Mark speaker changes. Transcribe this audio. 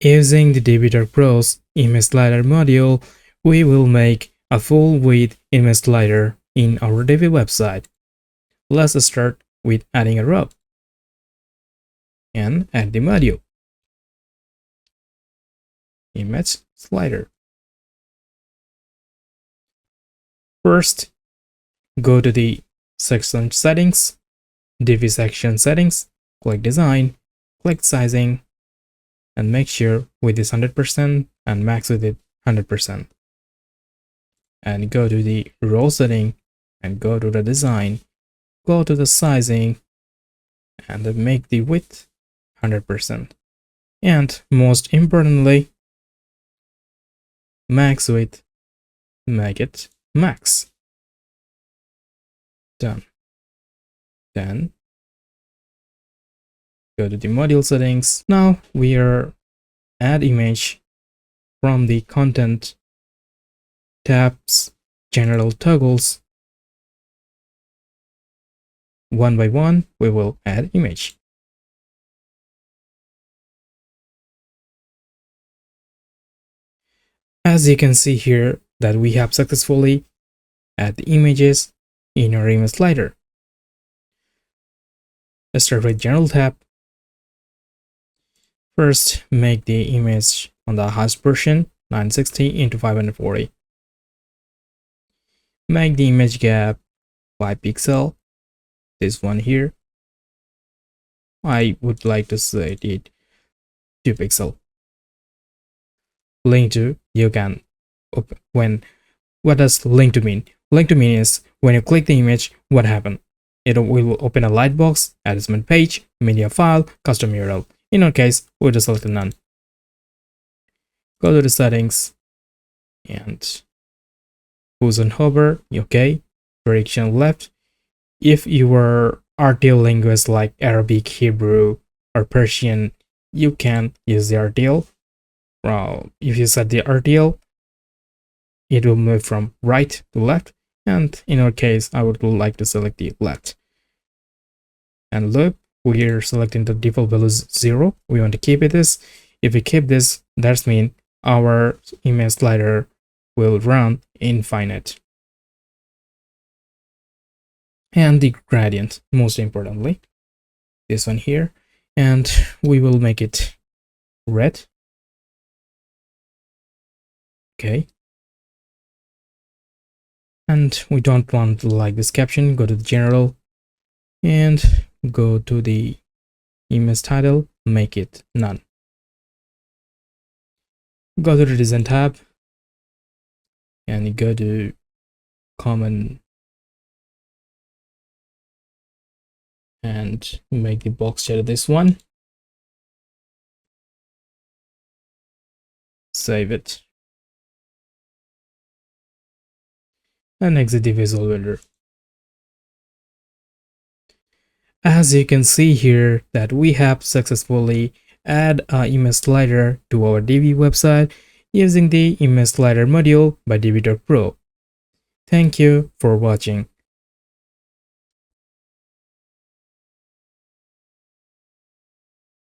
Speaker 1: Using the Divi Pro's image slider module, we will make a full width image slider in our Divi website. Let's start with adding a row and add the module image slider. First, go to the section settings, Divi section settings, click design, click sizing, and make sure width is 100% and max width is 100%. And go to the row setting and go to the design, go to the sizing, and make the width 100%. And most importantly, max width, make it max. Done. Then go to the module settings. Now we are add image from the content tabs, general toggles. One by one, we will add image. As you can see here that we have successfully add the images in our image slider. Let's start with general tab. First, make the image on the highest portion 960 into 540. Make the image gap 5 pixel. This one here. I would like to set it 2 pixel. Link to, you can open what does link to mean? Link to mean is when you click the image, what happened? It will open a lightbox, attachment page, media file, custom URL. In our case, we'll just select none. Go to the settings and push and hover, okay, direction left. If you are RTL language like Arabic, Hebrew, or Persian, you can use the RTL. If you set the RTL, it will move from right to left, and in our case, I would like to select the left. And loop, we are selecting the default value 0. We want to keep it this. If we keep this, that means our image slider will run infinite. And the gradient, most importantly, this one here, and we will make it red. Okay. And we don't want like this caption. Go to the general and go to the image title, make it none. Go to the design tab and go to common and make the box shadow this one. Save it and exit the visual builder. As you can see here that we have successfully add an image slider to our Divi website using the image slider module by Divi Pro. Thank you for watching.